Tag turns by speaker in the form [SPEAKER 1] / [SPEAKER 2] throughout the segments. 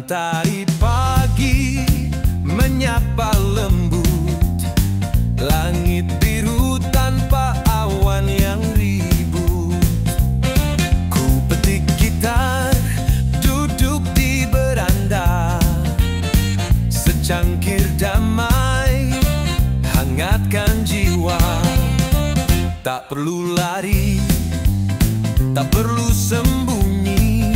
[SPEAKER 1] Mentari pagi menyapa lembut, langit biru tanpa awan yang ribut. Ku petik gitar, duduk di beranda, secangkir damai hangatkan jiwa. Tak perlu lari, tak perlu sembunyi,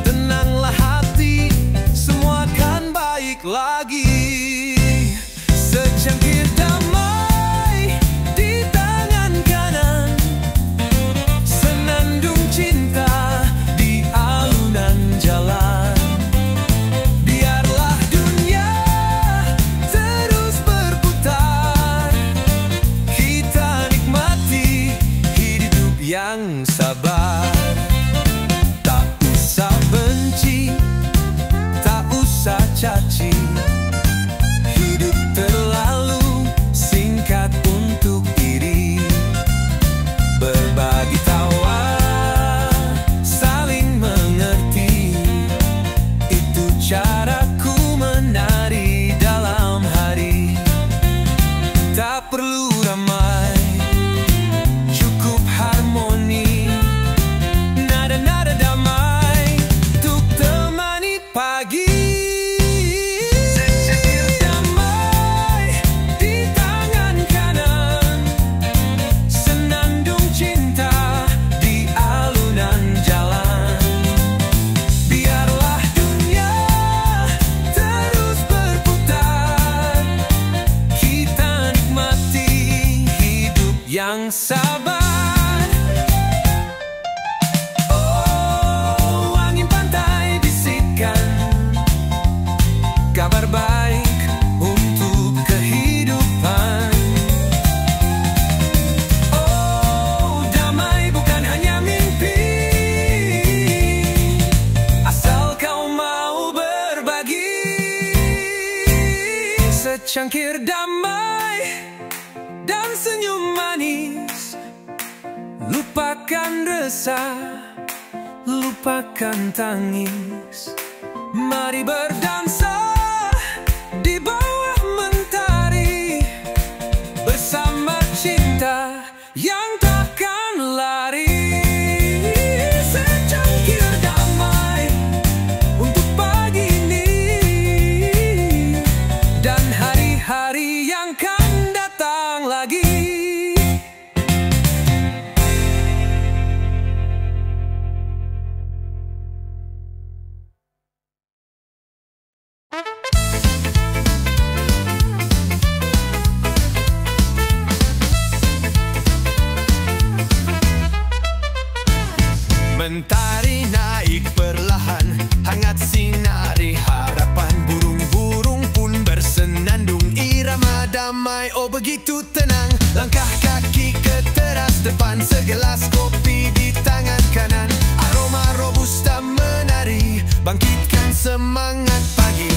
[SPEAKER 1] tenanglah hati, semua akan baik lagi. Secangkir damai di tangan kanan, senandung cinta di alunan jalan. Biarlah dunia terus berputar, kita nikmati hidup yang sabar. Tak usah benci, tak usah caci, hidup terlalu singkat untuk iri. Berbagi tawa, saling mengerti, itu caraku menari dalam hari. Tak perlu ramai, cukup harmoni, nada-nada damai untuk temani pagi. Secangkir damai di tangan kanan, senandung cinta di alunan jalan. Biarlah dunia terus berputar, kita nikmati hidup yang sabar. Oh, angin pantai bisikan kabar baik untuk kehidupan. Oh, damai bukan hanya mimpi, asal kau mau berbagi. Secangkir damai dan senyum manis, lupakan resah, lupakan tangis. Mari berdansa di bawah mentari, bersama cinta yang takkan lari. Secangkir damai untuk pagi ini dan hari-hari yang akan datang lagi. Mentari naik perlahan, hangat sinari harapan. Burung-burung pun bersenandung, irama damai, oh begitu tenang. Langkah kaki ke teras depan, segelas kopi di tangan kanan. Aroma robusta menari, bangkitkan semangat pagi.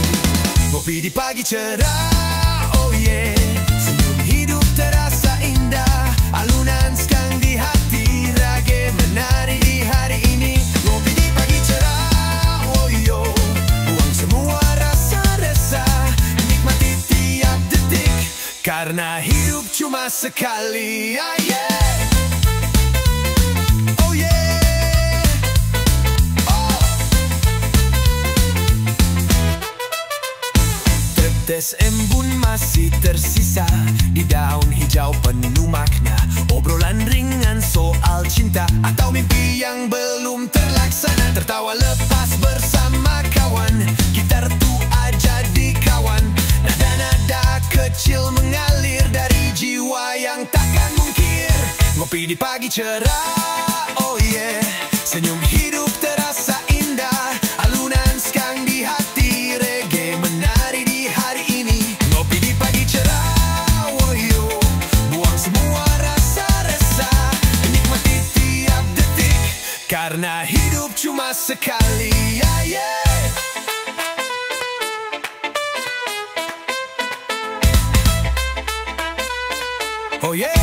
[SPEAKER 1] Kopi di pagi cerah, oh yeah. Senyum hidup terasa indah, alunan skang di hati, rage menari di hari ini. Kopi di pagi cerah, oh yo. Buang semua rasa resah, nikmati tiap detik, karena hidup cuma sekali. Ah, yeah. Oh yeah. Oh. Tetes embun masih tersisa di daun hijau penuh makna. Obrolan ringan soal cinta atau mimpi yang belum terlaksana. Tertawa lepas bersama kawan, gitar tua jadi kawan. Nada-nada kecil mengalir dari jiwa yang takkan mungkir. Ngopi di pagi cerah, oh yeah. Senyum hidup terasa indah, alunan skang di hati, reggae menari di hari ini. Ngopi di pagi cerah, oh yo. Buang semua rasa resah, nikmati tiap detik, karena hidup cuma sekali. Yeah, yeah. Oh yeah.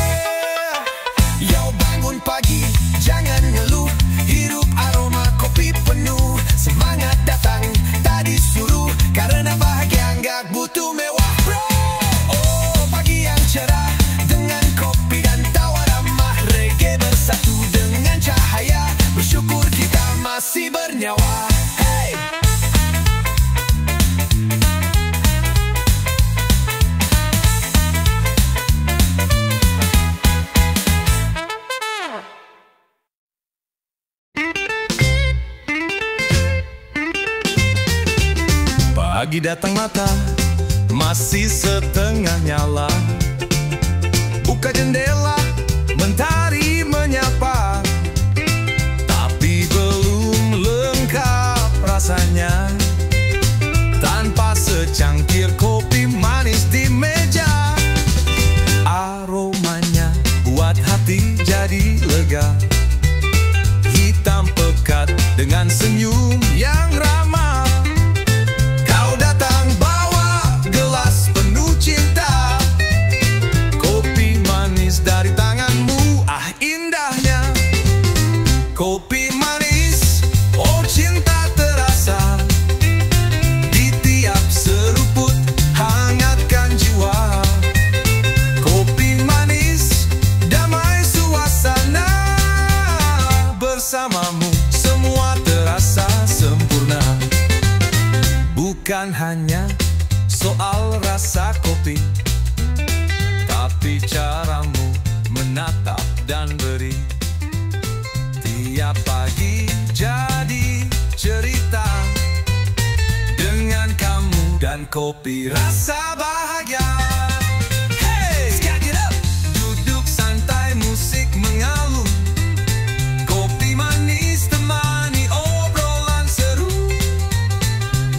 [SPEAKER 1] Yo bangun pagi, jangan ngeluh, hirup aroma kopi penuh. Semangat datang, tak karena bahagia nggak butuh mewah, bro. Oh, pagi yang cerah dengan kopi dan tawa ramah, reggae bersatu dengan cahaya, bersyukur kita masih bernyawa. Hey! Pagi datang mata masih setengah nyala, buka jendela mentari menyapa, tapi belum lengkap rasanya tanpa secangkir kopi manis di meja. Aromanya buat hati jadi lega, hitam pekat dengan senyum yang ramah. Dari tanganmu, ah indahnya kopi manis, oh cinta terasa di tiap seruput, hangatkan jiwa. Kopi manis, damai suasana, bersamamu semua terasa sempurna. Bukan hanya soal rasa kopi, tapi caramu menatap dan beri. Tiap pagi jadi cerita dengan kamu dan kopi, rasa bahagia. Hey, stack it up. Duduk santai, musik mengalun, kopi manis temani obrolan seru.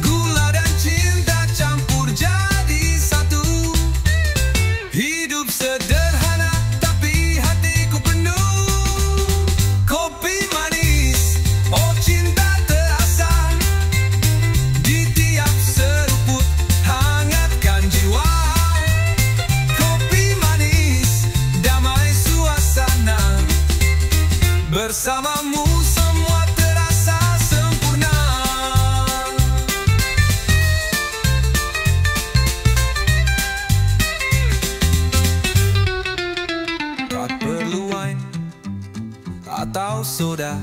[SPEAKER 1] Gula dan cinta campur jadi satu. Hidup sederhana tapi hatiku penuh kopi manis, oh cinta terasa di tiap seruput, hangatkan jiwa. Kopi manis, damai suasana, bersamamu semua terasa sempurna. Tak perlu wine atau soda,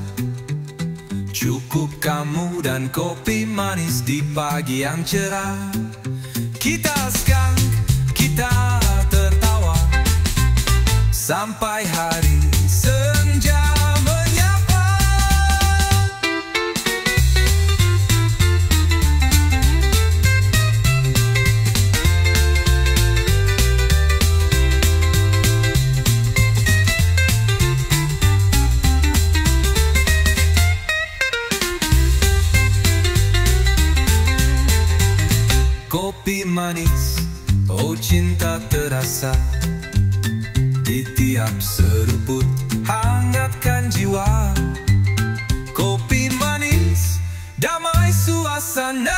[SPEAKER 1] cukup kamu dan kopi manis di pagi yang cerah. Kita skunk, kita tertawa sampai hari senja menyapa. Kopi manis, oh cinta terasa di tiap seruput, hangatkan jiwa. Kopi manis, damai suasana,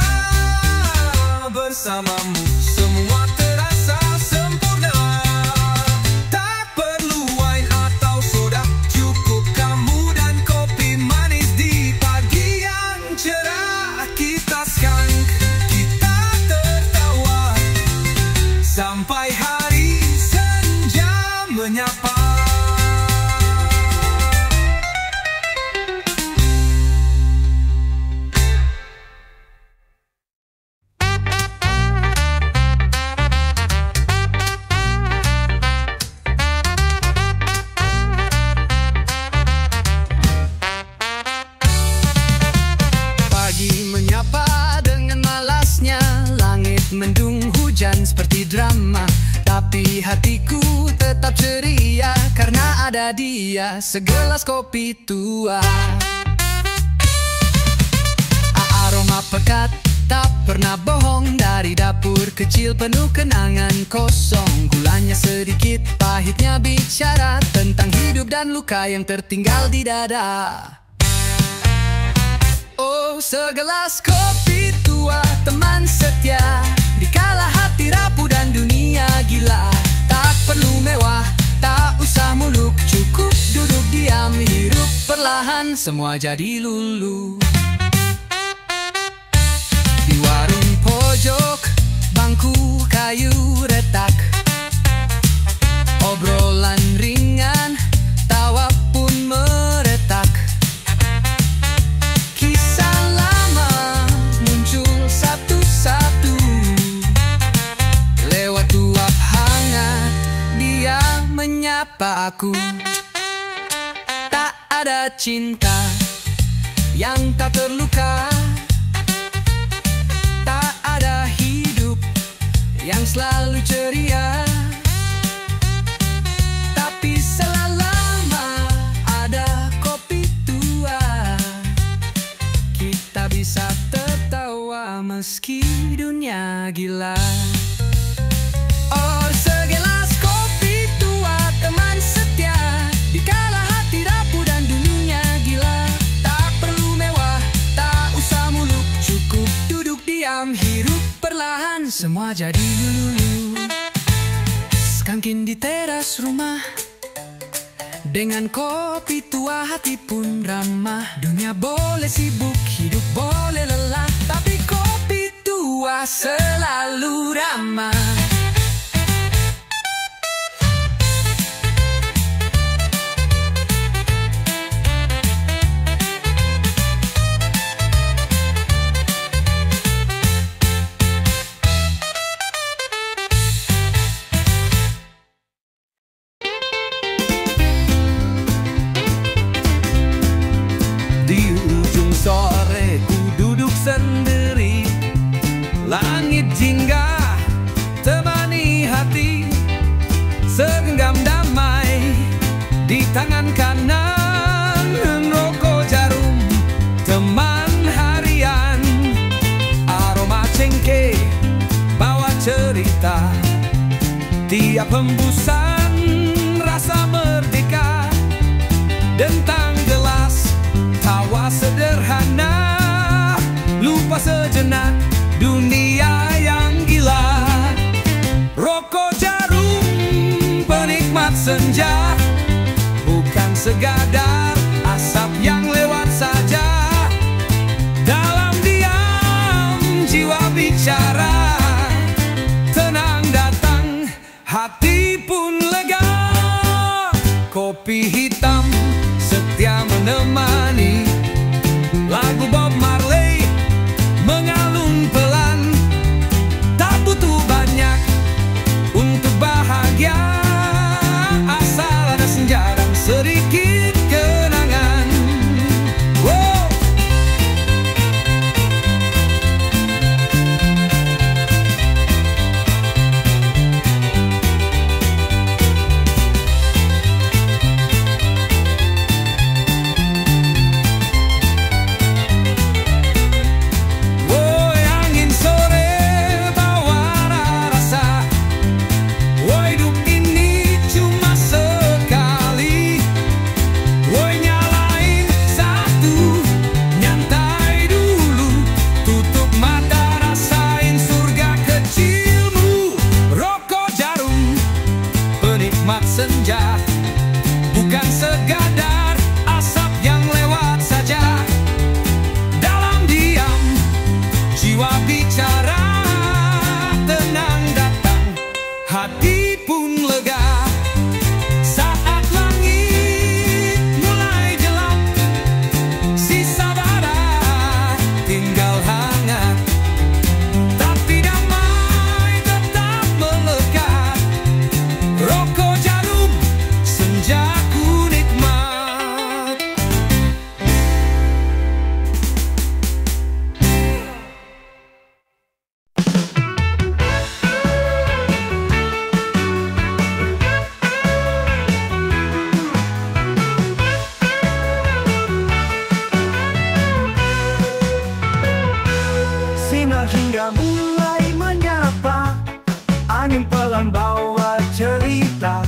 [SPEAKER 1] bersamamu semua terasa sempurna. Tak perlu wine atau soda, cukup kamu dan kopi manis di pagi yang cerah. Kita skunk, sampai hari senja menyapa. Pagi menyapa dengan malasnya, langit mendung hujan seperti drama, tapi hatiku tetap ceria karena ada dia, segelas kopi tua. Aroma pekat tak pernah bohong, dari dapur kecil penuh kenangan kosong. Gulanya sedikit, pahitnya bicara tentang hidup dan luka yang tertinggal di dada. Oh, segelas kopi tua, teman setia, dikala hati rapuh dan dunia gila. Tak perlu mewah, tak usah muluk, cukup duduk diam, hirup perlahan, semua jadi lulu. Di warung Siapa aku? Tak ada cinta yang tak terluka, tak ada hidup yang selalu ceria. Tapi selama ada kopi tua, kita bisa tertawa meski dunia gila. Oh, segelas kopi tua teman setia, dikala hati rapuh dan dunia gila. Tak perlu mewah, tak usah muluk, cukup duduk diam, hirup perlahan, semua jadi lulu. Skankin di teras rumah, dengan kopi tua hati pun ramah. Dunia boleh sibuk, hidup boleh lelah, tapi kopi tua selalu ramah. Di ujung sore ku duduk sendiri, langit jingga temani hati, segenggam damai di tangan kanan, rokok jarum teman harian, aroma cengkeh bawa cerita, tiap hembusan rasa merdeka, dentang gelas tawa sederhana, lupa sejenak dunia yang gila. Rokok jarum penikmat senja, bukan sekadar asap yang lewat saja. Dalam diam jiwa bicara, tenang datang hati pun lega. Kopi hitam setia menemani, lagu Bob Marley mengalun pelan. Tak butuh banyak untuk bahagia, asal ada senja dan sedikit kenangan. Wow. Senja bukan sekadar asap yang lewat saja. Dalam diam jiwa bicara, tenang datang hati pun lega. Saat langit mulai gelap, sisa bara tinggal hangat, tapi damai tetap melekat. Rokok senjaku nikmat.
[SPEAKER 2] Sinar hingga mulai menyapa, angin pelan bawa cerita.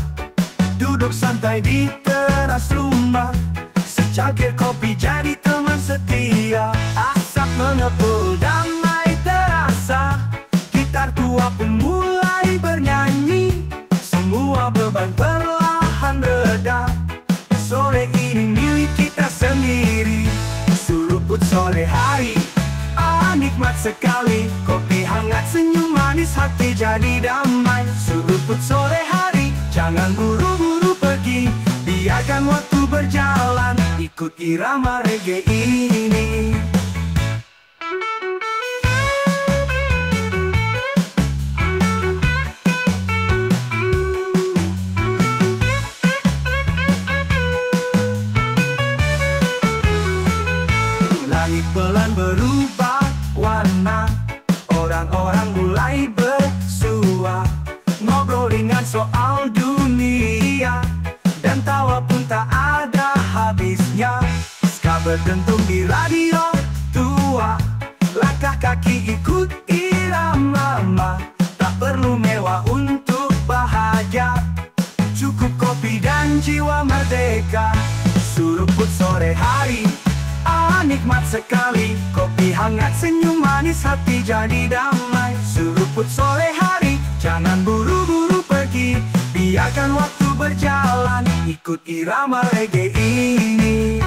[SPEAKER 2] Duduk santai di teras rumah, secangkir kopi jadi teman setia. Asap mengepul damai terasa, gitar tua pun mulai bernyanyi. Semua beban perlahan reda, sore ini milik kita sendiri. Suruput sore hari, nikmat sekali. Kopi hangat, senyum manis, hati jadi damai. Suruput sore hari, jangan buru-buru pergi, biarkan waktu berjalan, ikut irama reggae ini. soal dunia, dan tawa pun tak ada habisnya. Ska berdentum di radio tua, langkah kaki ikut irama. Tak perlu mewah untuk bahagia, cukup kopi dan jiwa merdeka. Seruput sore hari, nikmat sekali. Kopi hangat, senyum manis, hati jadi damai. Seruput sore hari, jangan buru-buru pergi, biarkan waktu berjalan, ikut irama reggae ini.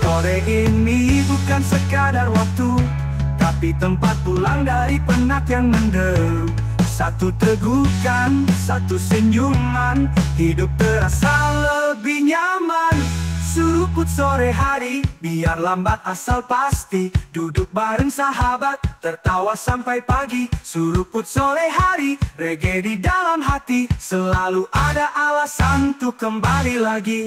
[SPEAKER 2] Sore ini bukan sekadar waktu, tapi tempat pulang dari penat yang menderu. Satu tegukan, satu senyuman, hidup terasa lebih nyaman. Seruput sore hari, biar lambat asal pasti. Duduk bareng sahabat, tertawa sampai pagi. Seruput sore hari, reggae di dalam hati. Selalu ada alasan untuk kembali lagi.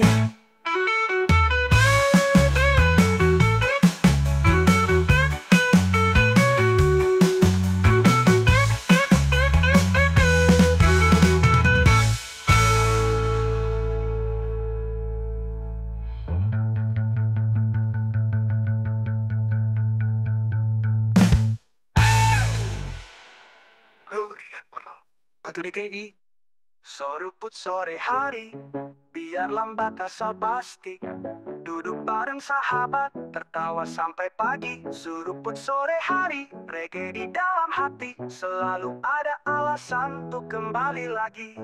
[SPEAKER 2] DKI. Seruput sore hari, biar lambat asal pasti. Duduk bareng sahabat, tertawa sampai pagi. Seruput sore hari, reggae di dalam hati. Selalu ada alasan untuk kembali lagi.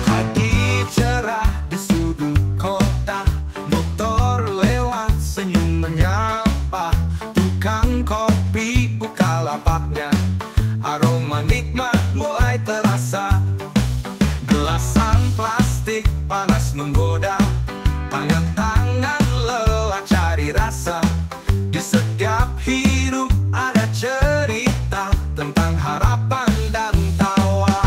[SPEAKER 1] Pagi cerah di sudut kota, motor lewat senyum menyapa. Tukang kopi buka lapaknya, aroma nikmat mulai terasa. Gelasan plastik panas menggoda, tangan-tangan lelah cari rasa. Di setiap hidup ada cerita tentang harapan dan tawa.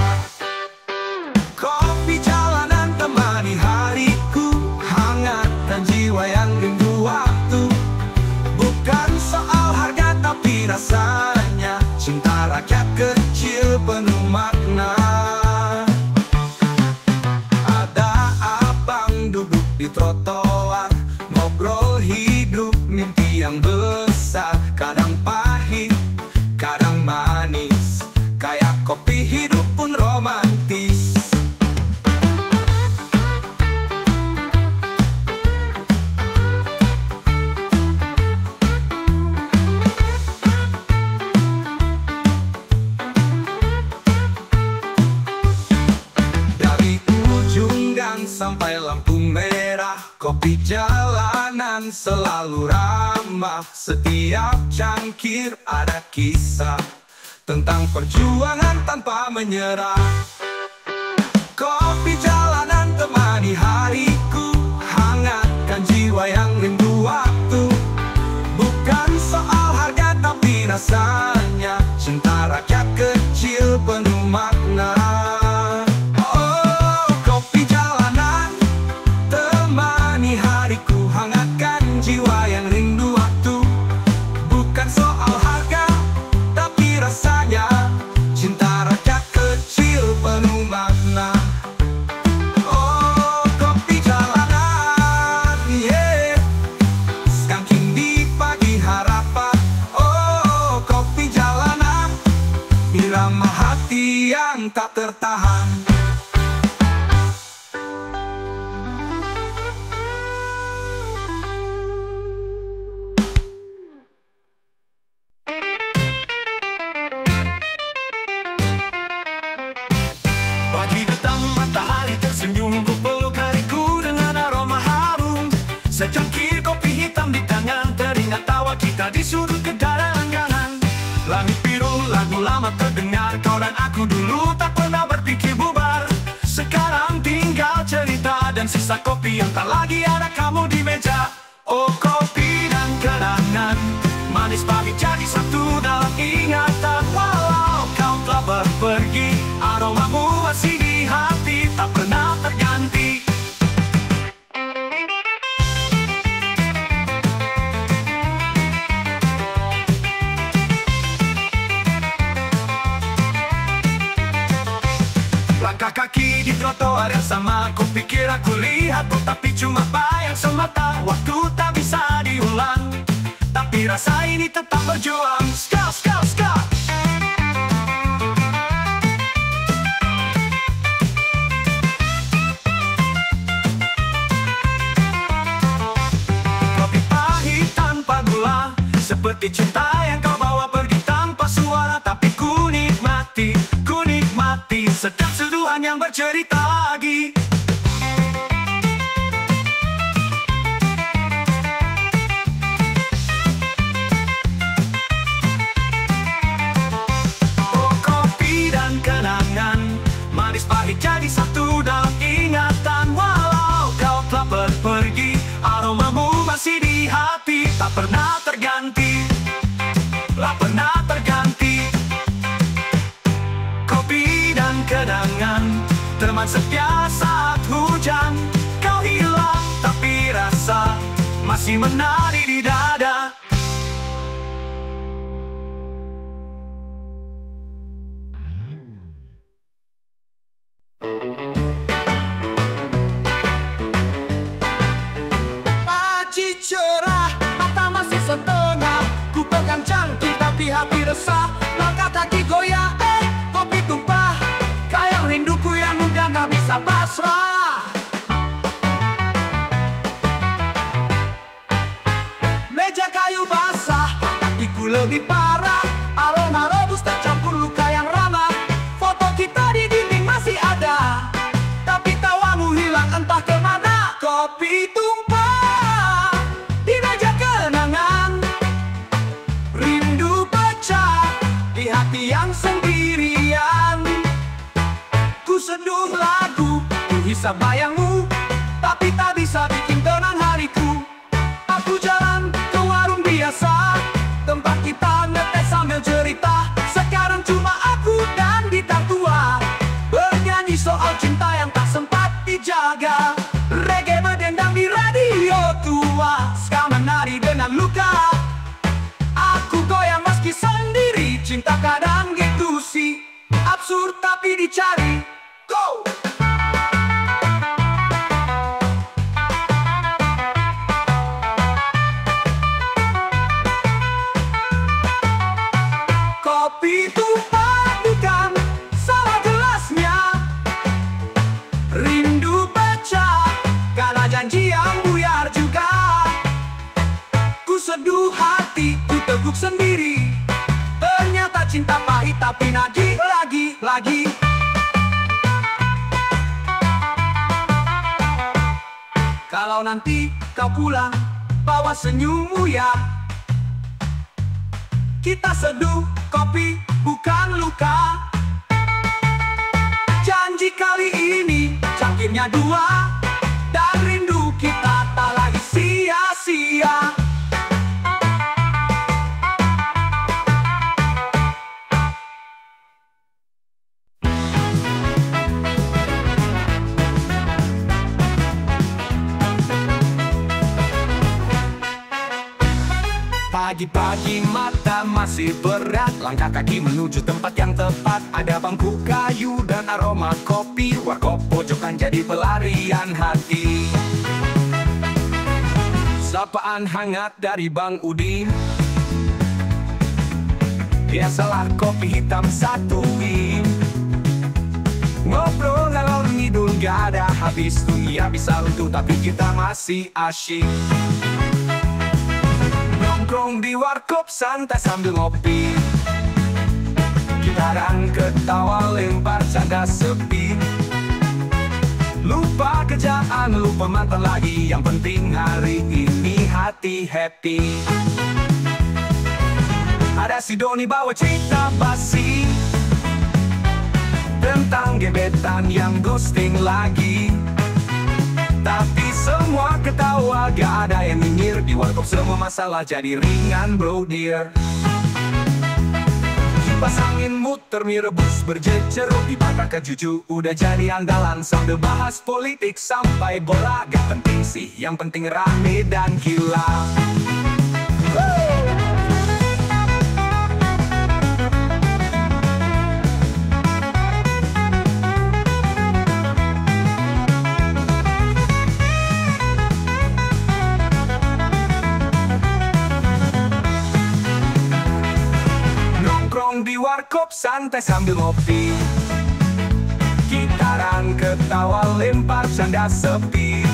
[SPEAKER 1] Kopi jalanan temani hariku, hangatkan jiwa yang rindu waktu. Bukan soal harga tapi rasanya, cinta rakyat kecil penuh makna. Ada abang duduk di trotoar, ngobrol hidup mimpi yang besar. Kadang pahit, kadang manis, kayak kopi hidup pun romantis. Sampai lampu merah, kopi jalanan selalu ramah. Setiap cangkir ada kisah tentang perjuangan tanpa menyerah. Kopi jalanan temani hariku, hangatkan jiwa yang rindu waktu. Bukan soal harga tapi rasanya, cinta rakyat kecil penuh makna. Irama hati yang tak tertahan.
[SPEAKER 2] Pagi petang matahari tersenyum, ku peluk hariku dengan aroma harum. Secangkir kopi hitam di tangan, teringat tawa kita di sudut kedai langganan. Langit biru, lagu lama terdengar, kau dan aku dulu tak pernah berpikir bubar. Sekarang tinggal cerita dan sisa kopi yang tak lagi ada kamu di meja. Oh kopi dan kenangan, manis pahit jadi satu dalam ingatan. Walau kau telah berpergian, Langkah kaki di trotoar yang sama, ku pikir aku lihat tapi cuma bayang semata. Waktu tak bisa diulang, tapi rasa ini tetap berjuang. Ska, ska, ska. Kopi pahit tanpa gula, seperti cinta yang kau bawa pergi tanpa suara. Tapi ku nikmati setiap seduhan yang bercerita lagi. Oh, kopi dan kenangan, manis pahit jadi satu dalam ingatan. Walau kau telah pergi, aromamu masih di hati, tak pernah terganti, tak pernah terganti. Kopi dan kenangan, teman setia saat hujan. Kau hilang, tapi rasa masih menari di dada. Pagi cerah, mata masih setengah. Ku pegang cantik tapi hati resah. Langkah kaki goyah, kopi tumpah. Kayak rinduku yang udah gak bisa pasrah. Meja kayu basah, hatiku lebih parah. Aroma rebus tercampur luka yang ramah. Foto kita di dinding masih ada, tapi tawamu hilang entah kemana. Kopi tumpah di meja kenangan, rindu pecah di hati yang sendirian. Ku seduh lagu, ku hisap bayangmu, tapi tak bisa bikin tenang hariku. Aku jalan ke warung biasa, tempat kita ngetes sambil cerita. Sekarang cuma aku dan gitar tua, bernyanyi soal cinta yang tak sempat dijaga. Reggae berdendang di radio tua, ska menari dengan luka. Aku goyang meski sendiri, cinta kadang gitu sih, absurd tapi dicari. Go! Kopi tumpah bukan salah gelasnya, rindu pecah karena janji yang buyar juga. Ku seduh hati, ku teguk sendiri, ternyata cinta pahit tapi nagih lagi. Kalau nanti kau pulang, bawa senyummu ya. Kita seduh kopi bukan luka. Janji kali ini cangkirnya dua, dan rindu kita tak lagi sia-sia. Pagi-pagi mata masih berat, langkah kaki menuju tempat yang tepat. Ada bangku kayu dan aroma kopi, warkop pojokan jadi pelarian hati. Sapaan hangat dari Bang Udin, biasalah kopi hitam satu win. Ngobrol ngalor ngidul gak ada habis, dunia bisa runtuh tapi kita masih asyik. Nongkrong di warkop santai sambil ngopi, gitaran ketawa lempar canda sepi. Lupa kerjaan, lupa mantan lagi, yang penting hari ini hati happy. Ada si Doni bawa cerita basi tentang gebetan yang ghosting lagi. Tapi semua ketawa, gak ada yang nyinyir. Di warkop semua masalah jadi ringan bro dear. Kipas angin muter mie rebus berjejeruk, dibakar kejuju udah jadi andalan. Sambil bahas politik sampai bola, gak penting sih, yang penting rame dan gila. warkop santai sambil ngopi. Gitaran ketawa lempar canda sepi.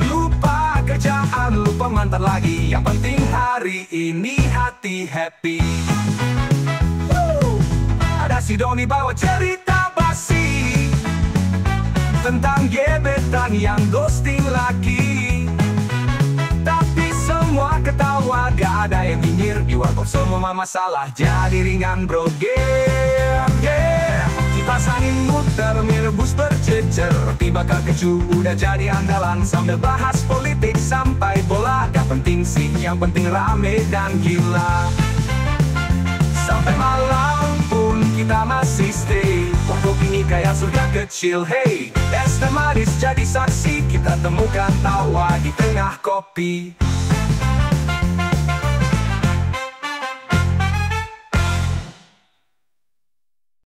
[SPEAKER 2] Lupa kerjaan, lupa mantan lagi. Yang penting hari ini hati happy. Ada si Doni bawa cerita basi tentang gebetan yang ghosting lagi. Tapi semua ketawa, gak ada yang nyinyir. Di warkop semua masalah jadi ringan bro. Kipas angin muter, mirbus bercecer. Tiba keju udah jadi andalan. Sambil bahas politik sampai bola. Gak penting sih, yang penting rame dan gila. Sampai malam pun kita masih stay. Warkop ini kayak surga kecil, hey. Es teh manis jadi saksi. Kita temukan tawa di tengah kopi.